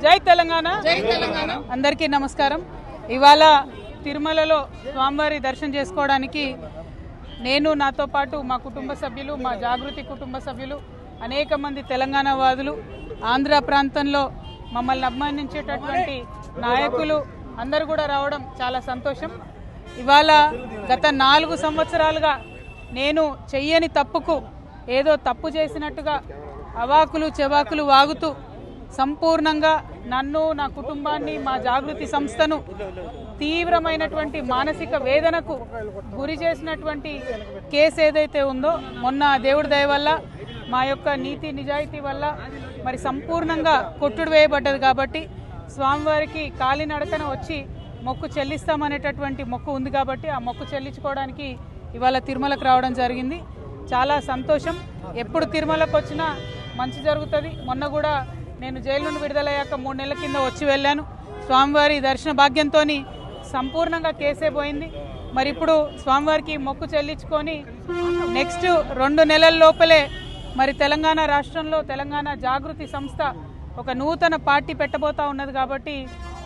జై తెలంగాణ. అందరికీ నమస్కారం. ఇవాళ తిరుమలలో స్వామివారి దర్శనం చేసుకోవడానికి నేను, నాతో పాటు మా కుటుంబ సభ్యులు, మా జాగృతి కుటుంబ సభ్యులు, అనేక మంది తెలంగాణ వాదులు, ఆంధ్ర ప్రాంతంలో మమ్మల్ని అభిమానించేటటువంటి నాయకులు అందరూ కూడా రావడం చాలా సంతోషం. ఇవాళ గత 4 సంవత్సరాలుగా నేను చెయ్యని తప్పుకు ఏదో తప్పు చేసినట్టుగా అవాకులు చెవాకులు వాగుతూ సంపూర్ణంగా నన్ను, నా కుటుంబాన్ని, మా జాగృతి సంస్థను తీవ్రమైనటువంటి మానసిక వేదనకు గురి చేసినటువంటి కేసు ఏదైతే ఉందో, మొన్న దేవుడి దయ వల్ల, మా యొక్క నీతి నిజాయితీ వల్ల మరి సంపూర్ణంగా కొట్టుడు వేయబడ్డది. కాబట్టి స్వామివారికి కాలినడకన వచ్చి మొక్కు చెల్లిస్తామనేటటువంటి మొక్కు ఉంది. కాబట్టి ఆ మొక్కు చెల్లించుకోవడానికి ఇవాళ తిరుమలకు రావడం జరిగింది. చాలా సంతోషం. ఎప్పుడు తిరుమలకు వచ్చినా మంచి జరుగుతుంది. మొన్న కూడా నేను జైలు నుండి విడుదలయ్యాక 3 నెలల కింద వచ్చి వెళ్ళాను. స్వామివారి దర్శన భాగ్యంతో సంపూర్ణంగా కేసే పోయింది. మరి ఇప్పుడు స్వామివారికి మొక్కు చెల్లించుకొని నెక్స్ట్ 2 నెలల లోపలే మరి తెలంగాణ రాష్ట్రంలో తెలంగాణ జాగృతి సంస్థ ఒక నూతన పార్టీ పెట్టబోతా ఉన్నది. కాబట్టి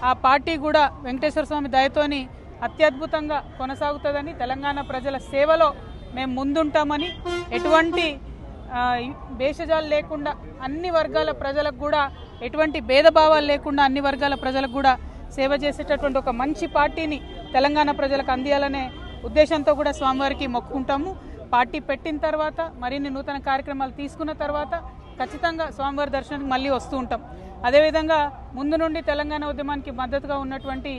ఆ పార్టీ కూడా వెంకటేశ్వర స్వామి దయతోని అత్యద్భుతంగా కొనసాగుతుందని, తెలంగాణ ప్రజల సేవలో మేము ముందుంటామని, ఎటువంటి భేషజాలు లేకుండా అన్ని వర్గాల ప్రజలకు కూడా, ఎటువంటి భేదభావాలు లేకుండా అన్ని వర్గాల ప్రజలకు కూడా సేవ చేసేటటువంటి ఒక మంచి పార్టీని తెలంగాణ ప్రజలకు అందియాలనే ఉద్దేశంతో కూడా స్వామివారికి మొక్కుకుంటాము. పార్టీ పెట్టిన తర్వాత, మరిన్ని నూతన కార్యక్రమాలు తీసుకున్న తర్వాత ఖచ్చితంగా స్వామివారి దర్శనానికి మళ్ళీ వస్తూ ఉంటాం. అదేవిధంగా ముందు నుండి తెలంగాణ ఉద్యమానికి మద్దతుగా ఉన్నటువంటి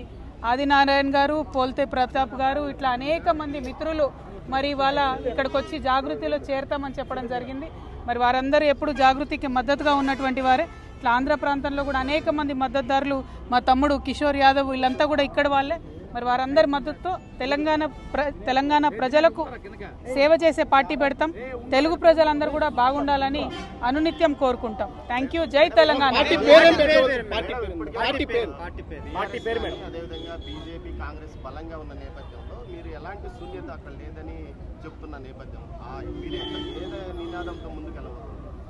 ఆదినారాయణ గారు, పోల్తే ప్రతాప్ గారు, ఇట్లా అనేక మంది మిత్రులు మరి వాళ్ళ ఇక్కడికి వచ్చి జాగృతిలో చేరతామని చెప్పడం జరిగింది. మరి వారందరూ ఎప్పుడు జాగృతికి మద్దతుగా ఉన్నటువంటి వారే. ఇట్లా ఆంధ్ర ప్రాంతంలో కూడా అనేక మంది మద్దతుదారులు, మా తమ్ముడు కిషోర్ యాదవ్, వీళ్ళంతా కూడా ఇక్కడ వాళ్ళే. మరి వారందరి మద్దతుతో తెలంగాణ ప్రజలకు సేవ చేసే పార్టీ పెడతాం. తెలుగు ప్రజలందరూ కూడా బాగుండాలని అనునిత్యం కోరుకుంటాం. Thank you. జై తెలంగాణ.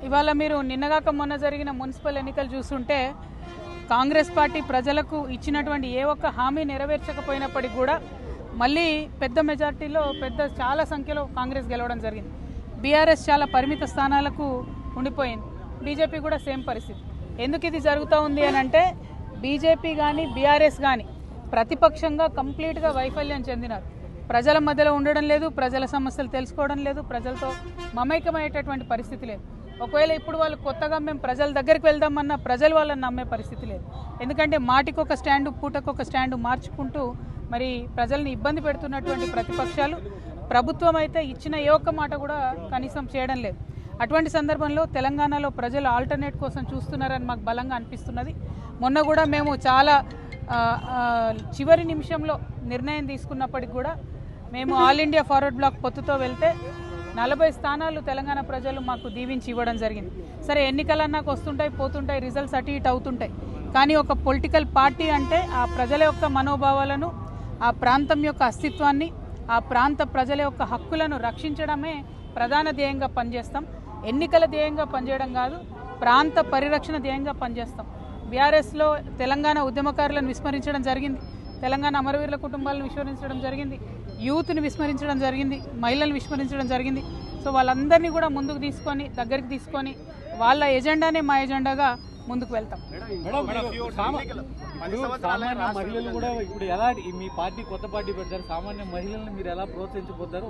ఇవాళ మీరు నిన్నగాక మొన్న జరిగిన మున్సిపల్ ఎన్నికలు చూస్తుంటే కాంగ్రెస్ పార్టీ ప్రజలకు ఇచ్చినటువంటి ఏ ఒక్క హామీ నెరవేర్చకపోయినప్పటికీ కూడా మళ్ళీ పెద్ద మెజార్టీలో చాలా సంఖ్యలో కాంగ్రెస్ గెలవడం జరిగింది. బీఆర్ఎస్ చాలా పరిమిత స్థానాలకు ఉండిపోయింది. బీజేపీ కూడా సేమ్ పరిస్థితి. ఎందుకు ఇది జరుగుతూ ఉంది అని అంటే, బీజేపీ కానీ బీఆర్ఎస్ కానీ ప్రతిపక్షంగా కంప్లీట్గా వైఫల్యం చెందినారు. ప్రజల మధ్యలో ఉండడం లేదు, ప్రజల సమస్యలు తెలుసుకోవడం లేదు, ప్రజలతో మమైకమయ్యేటటువంటి పరిస్థితి లేదు. ఒకవేళ ఇప్పుడు వాళ్ళు కొత్తగా మేము ప్రజల దగ్గరికి వెళ్దామన్నా ప్రజలు వాళ్ళని నమ్మే పరిస్థితి లేదు. ఎందుకంటే మాటికి ఒక స్టాండు, పూటకు ఒక స్టాండు మార్చుకుంటూ మరి ప్రజల్ని ఇబ్బంది పెడుతున్నటువంటి ప్రతిపక్షాలు, ప్రభుత్వం అయితే ఇచ్చిన ఏ ఒక్క మాట కూడా కనీసం చేయడం లేదు. అటువంటి సందర్భంలో తెలంగాణలో ప్రజలు ఆల్టర్నేట్ కోసం చూస్తున్నారని మాకు బలంగా అనిపిస్తున్నది. మొన్న కూడా మేము చాలా చివరి నిమిషంలో నిర్ణయం తీసుకున్నప్పటికి కూడా మేము ఆల్ ఇండియా ఫార్వర్డ్ బ్లాక్ పొత్తుతో వెళ్తే 40 స్థానాలు తెలంగాణ ప్రజలు మాకు దీవించి ఇవ్వడం జరిగింది. సరే, ఎన్నికలన్నాకు వస్తుంటాయి, పోతుంటాయి, రిజల్ట్స్ అటు ఇటు అవుతుంటాయి. కానీ ఒక పొలిటికల్ పార్టీ అంటే ఆ ప్రజల యొక్క మనోభావాలను, ఆ ప్రాంతం యొక్క అస్తిత్వాన్ని, ఆ ప్రాంత ప్రజల యొక్క హక్కులను రక్షించడమే ప్రధాన ధ్యేయంగా పనిచేస్తాం. ఎన్నికల ధ్యేయంగా పనిచేయడం కాదు, ప్రాంత పరిరక్షణ ధ్యేయంగా పనిచేస్తాం. బీఆర్ఎస్లో తెలంగాణ ఉద్యమకారులను విస్మరించడం జరిగింది, తెలంగాణ అమరవీరుల కుటుంబాలను విస్మరించడం జరిగింది, యూత్ని విస్మరించడం జరిగింది, మహిళలను విస్మరించడం జరిగింది. సో వాళ్ళందరినీ కూడా ముందుకు తీసుకొని, దగ్గరికి తీసుకొని వాళ్ళ ఎజెండానే మా ఎజెండాగా ముందుకు వెళ్తాం. సామాన్య మహిళలు కూడా ఇప్పుడు ఎలా, మీ పార్టీ కొత్త పార్టీ పెడతారు, సామాన్య మహిళలను మీరు ఎలా ప్రోత్సహించబోతారు,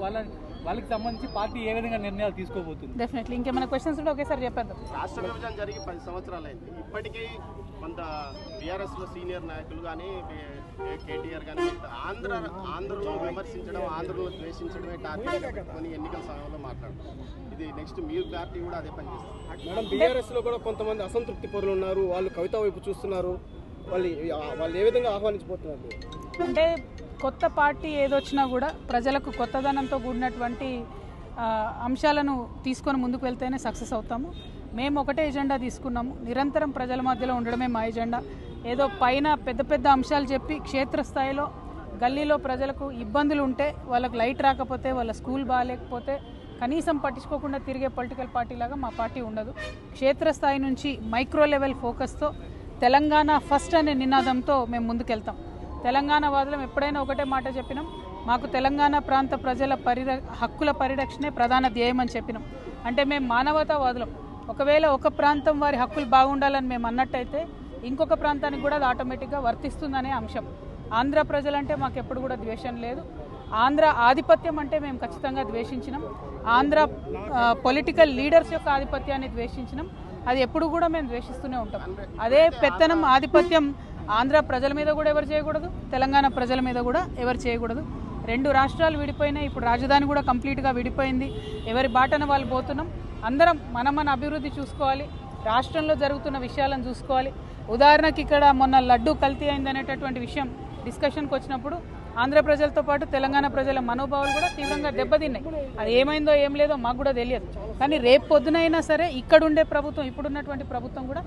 వాళ్ళకి సంబంధించి పార్టీ ఏ విధంగా నిర్ణయాలు తీసుకోబోతుంది? డెఫినెట్లీ. ఇంకేమైనా క్వశ్చన్స్ ఉంటే ఒకేసారి చెప్పేద్దాం. రాష్ట్ర విభజన జరిగి 10 సంవత్సరాలు అయింది. ఇప్పటికీ కొంత బీఆర్ఎస్లో సీనియర్ నాయకులు కానీ, కేటీఆర్ కానీ ఆంధ్రను విమర్శించడం, ఆంధ్రను ద్వేషించడమే టార్గెట్గా పెట్టుకొని ఎన్నికల సమయంలో మాట్లాడతారు. ఇది నెక్స్ట్ మీ పార్టీ కూడా అదే పని చేస్తారు. మేడం, బీఆర్ఎస్లో కూడా కొంతమంది అసంతృప్తి పరులు ఉన్నారు, వాళ్ళు కవిత వైపు చూస్తున్నారు. వాళ్ళు ఏ విధంగా ఆహ్వానించబోతున్నారు అంటే, కొత్త పార్టీ ఏదొచ్చినా కూడా ప్రజలకు కొత్తదనంతో కూడినటువంటి అంశాలను తీసుకొని ముందుకు వెళ్తేనే సక్సెస్ అవుతాము. మేము ఒకటే ఎజెండా తీసుకున్నాము, నిరంతరం ప్రజల మధ్యలో ఉండడమే మా ఎజెండా. ఏదో పైన పెద్ద పెద్ద అంశాలు చెప్పి క్షేత్రస్థాయిలో గల్లీలో ప్రజలకు ఇబ్బందులు ఉంటే, వాళ్ళకు లైట్ రాకపోతే, వాళ్ళ స్కూల్ బాగాలేకపోతే కనీసం పట్టించుకోకుండా తిరిగే పొలిటికల్ పార్టీ లాగా మా పార్టీ ఉండదు. క్షేత్రస్థాయి నుంచి మైక్రో లెవెల్ ఫోకస్తో తెలంగాణ ఫస్ట్ అనే నినాదంతో మేము ముందుకెళ్తాం. తెలంగాణ వాదులం ఎప్పుడైనా ఒకటే మాట చెప్పినాం, మాకు తెలంగాణ ప్రాంత ప్రజల హక్కుల పరిరక్షణే ప్రధాన ధ్యేయం అని చెప్పినాం. అంటే మేము మానవతావాదులం. ఒకవేళ ఒక ప్రాంతం వారి హక్కులు బాగుండాలని మేము అన్నట్టయితే ఇంకొక ప్రాంతానికి కూడా అది ఆటోమేటిక్గా వర్తిస్తుందనే అంశం. ఆంధ్ర ప్రజలంటే మాకు ఎప్పుడు కూడా ద్వేషం లేదు. ఆంధ్ర ఆధిపత్యం అంటే మేము ఖచ్చితంగా ద్వేషించినాం. ఆంధ్ర పొలిటికల్ లీడర్స్ యొక్క ఆధిపత్యాన్ని ద్వేషించినాం. అది ఎప్పుడు కూడా మేము ద్వేషిస్తూనే ఉంటాం. అదే పెత్తనం ఆధిపత్యం ఆంధ్ర ప్రజల మీద కూడా ఎవరు చేయకూడదు, తెలంగాణ ప్రజల మీద కూడా ఎవరు చేయకూడదు. 2 రాష్ట్రాలు విడిపోయినాయి. ఇప్పుడు రాజధాని కూడా కంప్లీట్గా విడిపోయింది. ఎవరి బాటన వాళ్ళు పోతున్నాం. అందరం మన అభివృద్ధి చూసుకోవాలి, రాష్ట్రంలో జరుగుతున్న విషయాలను చూసుకోవాలి. ఉదాహరణకి ఇక్కడ మొన్న లడ్డు కల్తీ అయిందనేటటువంటి విషయం డిస్కషన్కి వచ్చినప్పుడు ఆంధ్ర ప్రజలతో పాటు తెలంగాణ ప్రజల మనోభావాలు కూడా తీవ్రంగా దెబ్బతిన్నాయి. అది ఏమైందో ఏం లేదో మాకు కూడా తెలియదు. కానీ రేపు పొద్దునైనా సరే ఇక్కడుండే ప్రభుత్వం, ఇప్పుడున్నటువంటి ప్రభుత్వం కూడా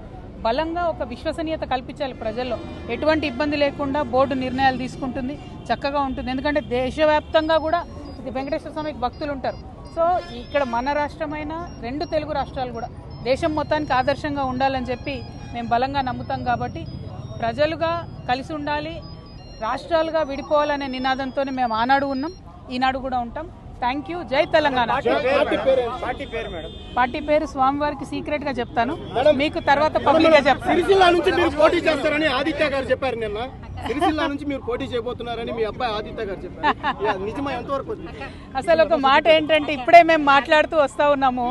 బలంగా ఒక విశ్వసనీయత కల్పించాలి ప్రజల్లో. ఎటువంటి ఇబ్బంది లేకుండా బోర్డు నిర్ణయాలు తీసుకుంటుంది, చక్కగా ఉంటుంది. ఎందుకంటే దేశవ్యాప్తంగా కూడా వెంకటేశ్వర స్వామికి భక్తులు ఉంటారు. సో ఇక్కడ మన రాష్ట్రమైన 2 తెలుగు రాష్ట్రాలు కూడా దేశం మొత్తానికి ఆదర్శంగా ఉండాలని చెప్పి మేము బలంగా నమ్ముతాం. కాబట్టి ప్రజలుగా కలిసి ఉండాలి, రాష్ట్రాలుగా విడిపోవాలనే నినాదంతోనే మేము ఆనాడు ఉన్నాం, ఈనాడు కూడా ఉంటాం. Thank you. జై తెలంగాణ. పార్టీ పేరు స్వామివారికి సీక్రెట్ గా చెప్తాను, మీకు తర్వాత పబ్లిక్ గా చెప్తాను. సిరిసిల్ల నుంచి మీరు పోటీ చేస్తారని ఆదిత్య గారు చెప్పారు నిన్న. సిరిసిల్ల నుంచి మీరు పోటీ చేయబోతున్నారని మీ అబ్బాయి ఆదిత్య గారు చెప్పారు. నిజమా, ఎంతవరకు? అసలు ఒక మాట ఏంటంటే ఇప్పుడే మేము మాట్లాడుతూ వస్తూ ఉన్నాము.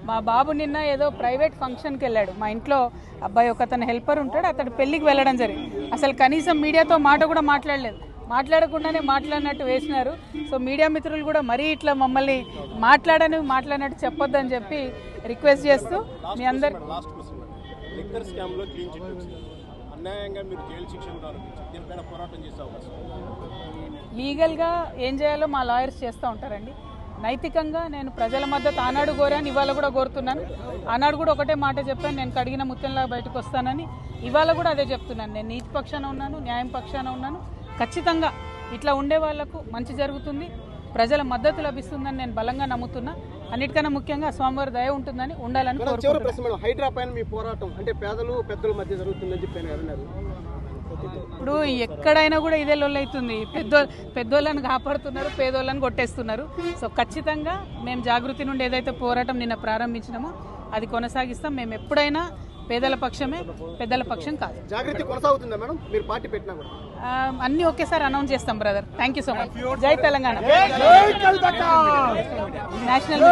మా బాబు నిన్న ఏదో ప్రైవేట్ ఫంక్షన్కి వెళ్ళాడు. మా ఇంట్లో అబ్బాయి ఒక అతను హెల్పర్ ఉంటాడు, అతడు పెళ్ళికి వెళ్ళడం జరిగింది. అసలు కనీసం మీడియాతో మాట కూడా మాట్లాడలేదు. మాట్లాడకుండానే మాట్లాడినట్టు వేసినారు. సో మీడియా మిత్రులు కూడా మరీ ఇట్లా మమ్మల్ని మాట్లాడినట్టు చెప్పొద్దని చెప్పి రిక్వెస్ట్ చేస్తూ మీ అందరు లీగల్గా ఏం చేయాలో మా లాయర్స్ చేస్తూ ఉంటారండి. నైతికంగా నేను ప్రజల మద్దతు ఆనాడు కోరాను, ఇవాళ కూడా కోరుతున్నాను. ఆనాడు కూడా ఒకటే మాట చెప్పాను, నేను కడిగిన ముత్యంలా బయటకు వస్తానని. ఇవాళ కూడా అదే చెప్తున్నాను. నేను నీతి పక్షాన ఉన్నాను, న్యాయం పక్షాన ఉన్నాను. ఖచ్చితంగా ఇట్లా ఉండే వాళ్లకు మంచి జరుగుతుంది, ప్రజల మద్దతు లభిస్తుందని నేను బలంగా నమ్ముతున్నా. అన్నిటికన్నా ముఖ్యంగా స్వామివారి దయ ఉంటుందని ఉండాలని కోరుకుంటున్నాను. హైడ్రా పైన మీ పోరాటం అంటే పేదలు పెద్దల మధ్య జరుగుతుందని చెప్పాను. ఇప్పుడు ఎక్కడైనా కూడా ఇదే లొల్లైతుంది. పెద్దోళ్ళని కాపాడుతున్నారు, పేదోళ్ళని కొట్టేస్తున్నారు. సో ఖచ్చితంగా మేము జాగృతి నుండి ఏదైతే పోరాటం నిన్న ప్రారంభించినామో అది కొనసాగిస్తాం. మేము ఎప్పుడైనా పేదల పక్షమే, పెద్దల పక్షం కాదు. జాగృతి కొనసాగుతుందా మేడం? మీరు పార్టీ పెట్టినా కూడా అన్నీ ఒకేసారి అనౌన్స్ చేస్తాం brother. Thank you so much. జై తెలంగాణ. నేషనల్